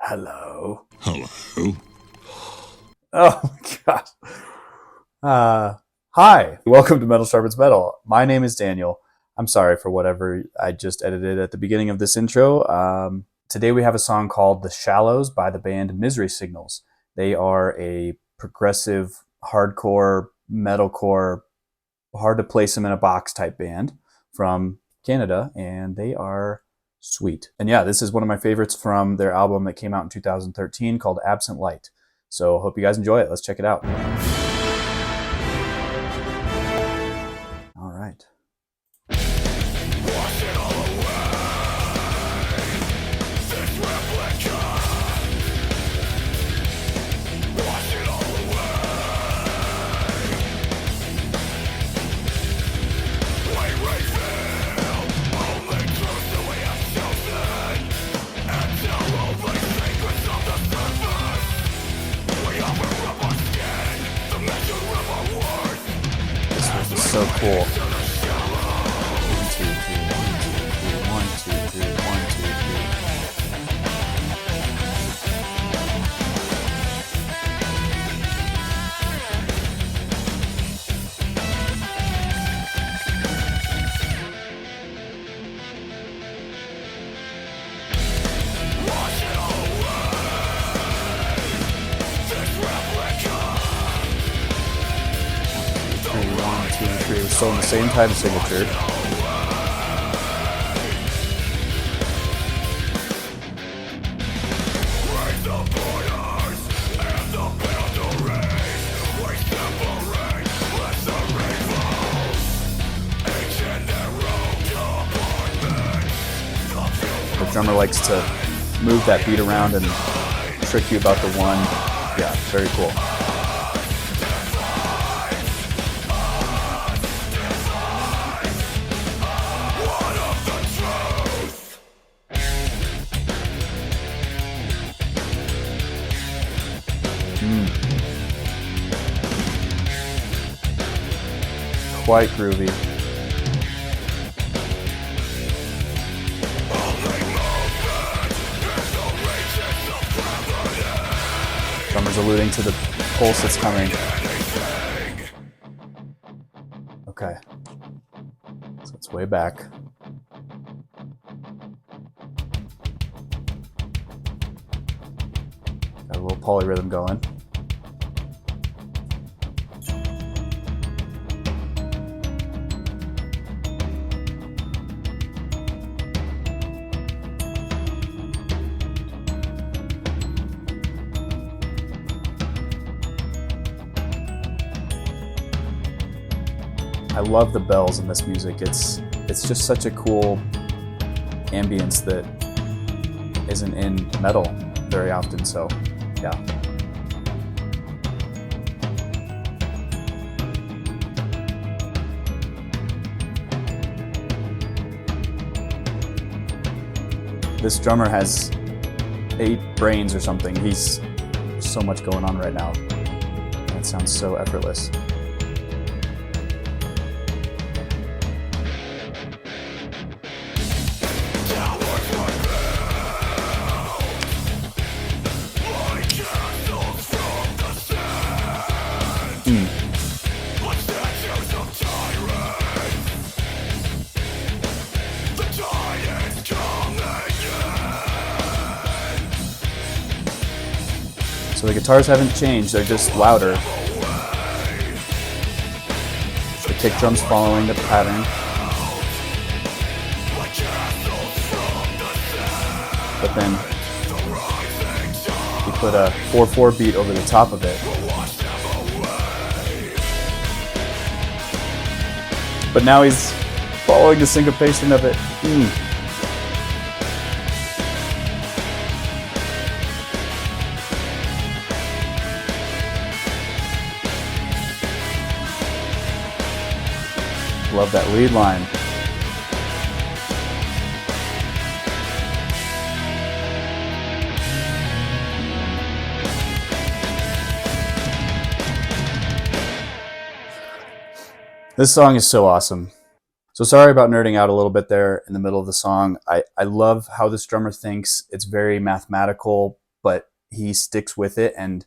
Hello. Hello. Oh my gosh. Hi. Welcome to Metal Sharpens Metal. My name is Daniel. I'm sorry for whatever I just edited at the beginning of this intro. Today we have a song called The Shallows by the band Misery Signals. They are a progressive, hardcore, metalcore, hard to place them in a box type band from Canada, and they are sweet. And yeah, this is one of my favorites from their album that came out in 2013 called Absent Light. So hope you guys enjoy it. Let's check it out. All right. Wash it all away. This replica. Wash it all away. We reveal only truth that we have chosen, until only secrets of the surface. We offer up our skin, the measure of our worth. This riff is so cool. 1, 2, 3, 1, 2, 3, 1, 2, 3. Wash it all away. This replica. 1, 2, 3. We're still in the same time signature. Break the borders and the boundaries. We separate, lacerate walls. Each in their own compartment. The drummer likes to move that beat around and trick you about the one. Yeah, very cool. One of the truth. Quite groovy. Only movement is the reaches of gravity. Drummer's alluding to the pulse that's coming. Anything. Okay. So it's way back. Got a little polyrhythm going. I love the bells in this music. It's just such a cool ambience that isn't in metal very often. So, yeah. This drummer has 8 brains or something. There's so much going on right now. That sounds so effortless. Towers were built like castles from the sand. Like statues of tyrants. The giants come again. So the guitars haven't changed, they're just louder. The kick drum's following the pattern. Like castles from the sand. But then The rising sun he put a 4/4 beat over the top of it. washed them away. But now he's following the syncopation of it. Love that lead line. This song is so awesome. So sorry about nerding out a little bit there in the middle of the song. I love how this drummer thinks. It's very mathematical. but he sticks with it and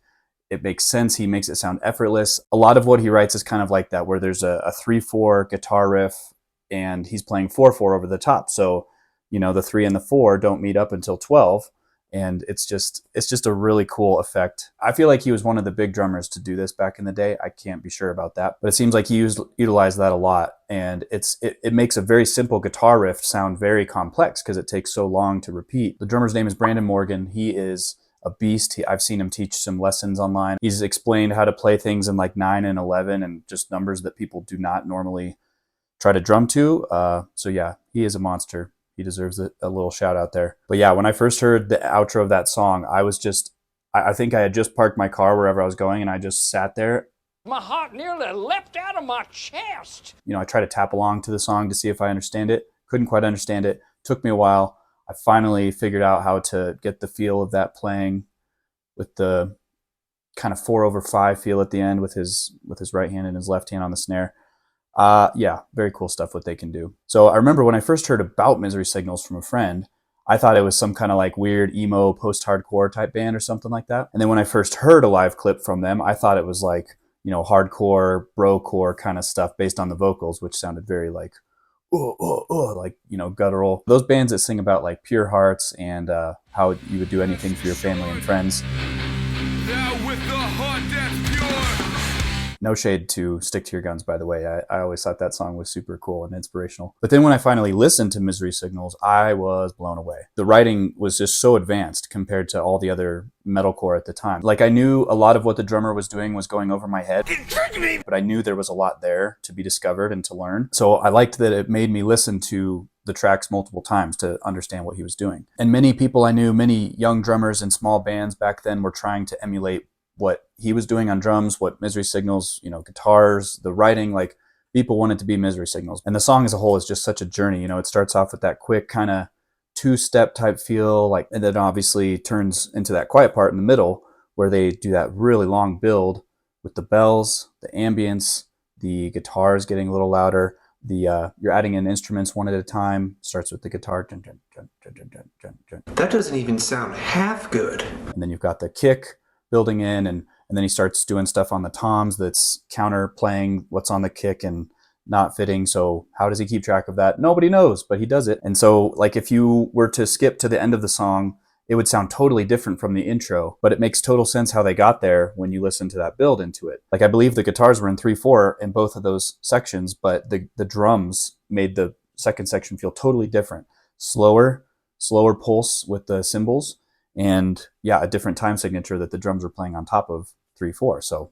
it makes sense. He makes it sound effortless. A lot of what he writes is kind of like that, where there's a 3/4 guitar riff and he's playing 4/4 over the top. So, the 3 and the 4 don't meet up until 12. And it's just a really cool effect. I feel like he was one of the big drummers to do this back in the day. I can't be sure about that, but it seems like he utilized that a lot. And it makes a very simple guitar riff sound very complex because it takes so long to repeat. The drummer's name is Brandon Morgan. He is a beast. I've seen him teach some lessons online. He's explained how to play things in like 9 and 11 and just numbers that people do not normally try to drum to. So yeah, he is a monster. He deserves a little shout out there. But yeah, when I first heard the outro of that song, I think I had just parked my car wherever I was going and I just sat there. My heart nearly leapt out of my chest. I tried to tap along to the song to see if I understand it. Couldn't quite understand it. Took me a while. I finally figured out how to get the feel of that playing with the kind of 4/5 feel at the end with his right hand and his left hand on the snare. Yeah, very cool stuff what they can do. So I remember when I first heard about Misery Signals from a friend, I thought it was some kind of like weird emo post-hardcore type band or something like that. And then when I first heard a live clip from them, I thought it was like, hardcore, brocore kind of stuff based on the vocals, which sounded very like, like, guttural. Those bands that sing about like pure hearts and how you would do anything for your family and friends. Thou with the heart that's pure. No shade to Stick to Your Guns, by the way. I always thought that song was super cool and inspirational. But then when I finally listened to Misery Signals, I was blown away. The writing was just so advanced compared to all the other metalcore at the time. Like, I knew a lot of what the drummer was doing was going over my head, but I knew there was a lot there to be discovered and to learn. So I liked that it made me listen to the tracks multiple times to understand what he was doing. And many people I knew, many young drummers in small bands back then were trying to emulate what he was doing on drums, what Misery Signals, guitars, the writing, like people wanted to be Misery Signals. And the song as a whole is just such a journey. It starts off with that quick kind of 2-step type feel, and then obviously turns into that quiet part in the middle where they do that really long build with the bells, the ambience, the guitars getting a little louder. You're adding in instruments one at a time. Starts with the guitar. That doesn't even sound half good. And then you've got the kick building in, and then he starts doing stuff on the toms that's counter playing what's on the kick and not fitting. So how does he keep track of that? Nobody knows, but he does it. And so like if you were to skip to the end of the song, it would sound totally different from the intro, but it makes total sense how they got there when you listen to that build into it. Like I believe the guitars were in 3/4 in both of those sections, but the drums made the second section feel totally different. Slower pulse with the cymbals, and yeah, a different time signature that the drums were playing on top of 3/4. So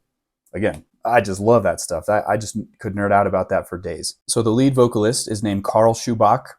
again, I just love that stuff. I just could nerd out about that for days. So the lead vocalist is named Karl Schubach,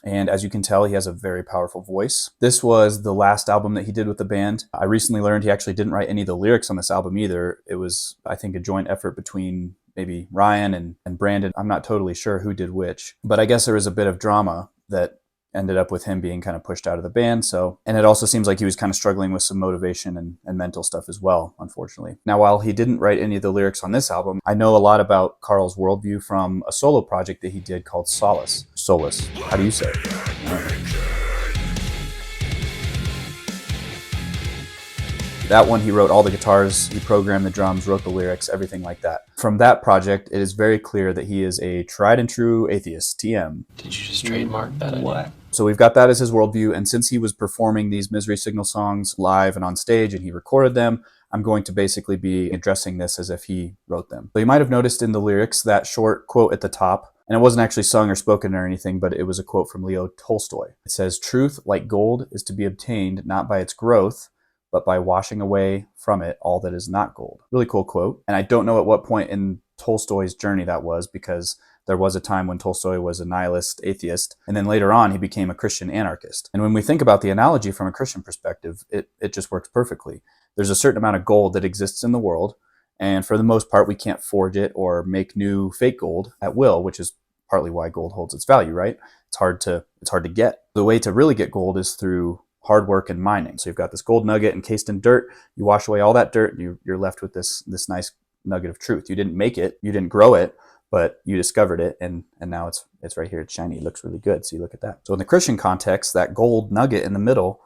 and as you can tell, he has a very powerful voice. This was the last album that he did with the band. I recently learned he actually didn't write any of the lyrics on this album either. It was, I think, a joint effort between maybe Ryan and Brandon. I'm not totally sure who did which, but I guess there was a bit of drama that ended up with him being kind of pushed out of the band. And it also seems like he was kind of struggling with some motivation and mental stuff as well, unfortunately. Now, while he didn't write any of the lyrics on this album, I know a lot about Karl's worldview from a solo project that he did called Solace. How do you say it? That one, he wrote all the guitars, he programmed the drums, wrote the lyrics, everything like that. From that project, it is very clear that he is a tried and true atheist, TM. Did you just trademark that? What? So we've got that as his worldview, and since he was performing these Misery Signal songs live and on stage and he recorded them, I'm going to basically be addressing this as if he wrote them. So you might have noticed in the lyrics that short quote at the top, and it wasn't actually sung or spoken or anything, but it was a quote from Leo Tolstoy. It says, "Truth, like gold, is to be obtained not by its growth, but by washing away from it all that is not gold." Really cool quote. And I don't know at what point in Tolstoy's journey that was, because there was a time when Tolstoy was a nihilist atheist, and then later on he became a Christian anarchist. And when we think about the analogy from a Christian perspective, it just works perfectly. There's a certain amount of gold that exists in the world, and for the most part we can't forge it or make new fake gold at will, which is partly why gold holds its value, right? It's hard to get. The way to really get gold is through hard work and mining. So you've got this gold nugget encased in dirt, you wash away all that dirt, and you're left with this nice nugget of truth. You didn't make it, you didn't grow it, but you discovered it, and now it's right here, it's shiny, it looks really good. See, look at that. So in the Christian context, that gold nugget in the middle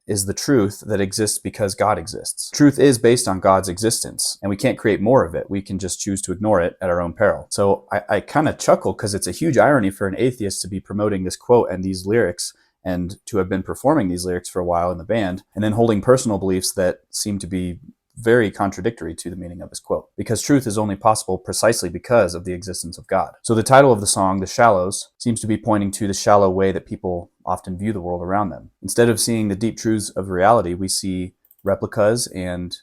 is the truth that exists because God exists. Truth is based on God's existence, and we can't create more of it. We can just choose to ignore it at our own peril. So I kind of chuckle because it's a huge irony for an atheist to be promoting this quote and these lyrics, and to have been performing these lyrics for a while in the band, and then holding personal beliefs that seem to be very contradictory to the meaning of his quote, because truth is only possible precisely because of the existence of God. So the title of the song, The Shallows, seems to be pointing to the shallow way that people often view the world around them. Instead of seeing the deep truths of reality, we see replicas and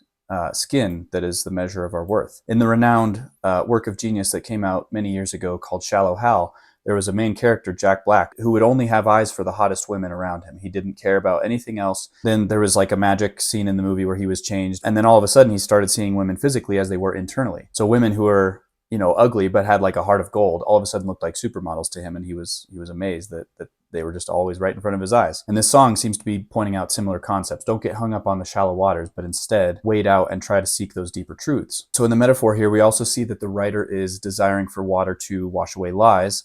skin that is the measure of our worth. In the renowned work of genius that came out many years ago called Shallow Hal, there was a main character, Jack Black, who would only have eyes for the hottest women around him. He didn't care about anything else. Then there was like a magic scene in the movie where he was changed. And then all of a sudden he started seeing women physically as they were internally. So women who were, ugly but had like a heart of gold, all of a sudden looked like supermodels to him. And he was amazed that they were just always right in front of his eyes. And this song seems to be pointing out similar concepts. Don't get hung up on the shallow waters, but instead wade out and try to seek those deeper truths. So in the metaphor here, we also see that the writer is desiring for water to wash away lies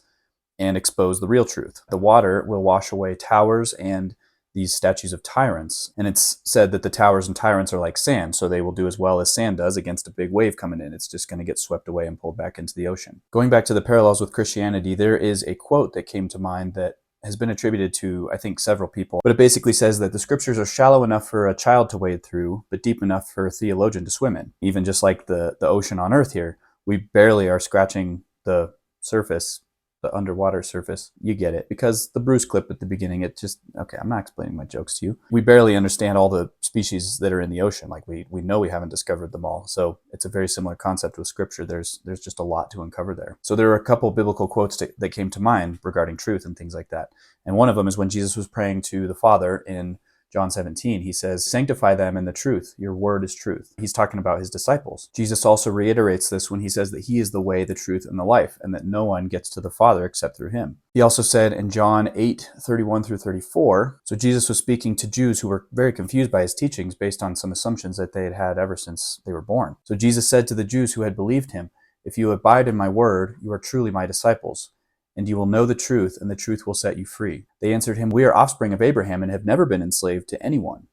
and expose the real truth. The water will wash away towers and these statues of tyrants. And it's said that the towers and tyrants are like sand, so they will do as well as sand does against a big wave coming in. It's just going to get swept away and pulled back into the ocean. Going back to the parallels with Christianity, there is a quote that came to mind that has been attributed to, I think, several people. But it basically says that the scriptures are shallow enough for a child to wade through, but deep enough for a theologian to swim in. Even just like the ocean on Earth here, we barely are scratching the surface, the underwater surface. You get it. Because the Bruce clip at the beginning, okay, I'm not explaining my jokes to you. We barely understand all the species that are in the ocean. Like we know we haven't discovered them all. So it's a very similar concept with scripture. There's just a lot to uncover there. So there are a couple biblical quotes that came to mind regarding truth and things like that. And one of them is when Jesus was praying to the Father in John 17, he says, "Sanctify them in the truth. Your word is truth." He's talking about his disciples. Jesus also reiterates this when he says that he is the way, the truth, and the life, and that no one gets to the Father except through him. He also said in John 8:31 through 34, so Jesus was speaking to Jews who were very confused by his teachings based on some assumptions that they had had ever since they were born. So Jesus said to the Jews who had believed him, "If you abide in my word, you are truly my disciples, and you will know the truth, and the truth will set you free." They answered him, "We are offspring of Abraham and have never been enslaved to anyone.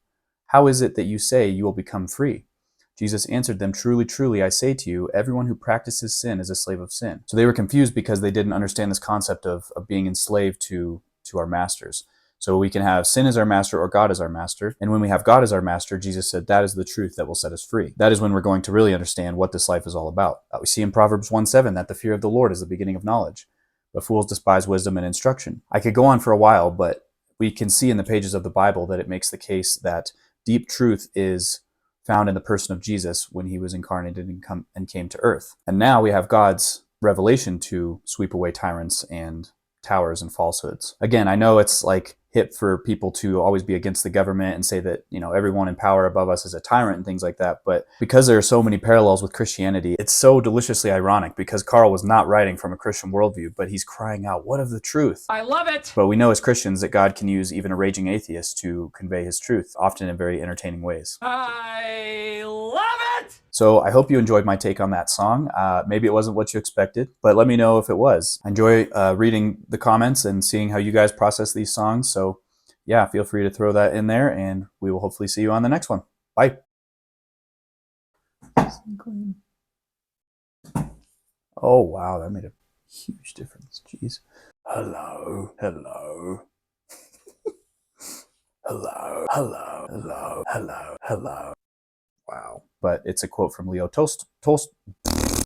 How is it that you say you will become free?" Jesus answered them, "Truly, truly, I say to you, everyone who practices sin is a slave of sin." So they were confused because they didn't understand this concept of being enslaved to our masters. So we can have sin as our master or God as our master. And when we have God as our master, Jesus said that is the truth that will set us free. That is when we're going to really understand what this life is all about. We see in Proverbs 1:7 that the fear of the Lord is the beginning of knowledge, but fools despise wisdom and instruction. I could go on for a while, but we can see in the pages of the Bible that it makes the case that deep truth is found in the person of Jesus when he was incarnated and came to earth. And now we have God's revelation to sweep away tyrants and towers and falsehoods. Again, I know it's like hip for people to always be against the government and say that, everyone in power above us is a tyrant and things like that. But because there are so many parallels with Christianity, it's so deliciously ironic because Karl was not writing from a Christian worldview, but he's crying out, "What of the truth?" I love it! But we know as Christians that God can use even a raging atheist to convey his truth, often in very entertaining ways. I love it! So I hope you enjoyed my take on that song. Maybe it wasn't what you expected, but let me know if it was. I enjoy reading the comments and seeing how you guys process these songs. So yeah, feel free to throw that in there, and we will hopefully see you on the next one. Bye. Oh, wow, that made a huge difference. Jeez. Hello, hello. Hello, hello, hello, hello, hello. Wow. But it's a quote from Leo Tolstoy.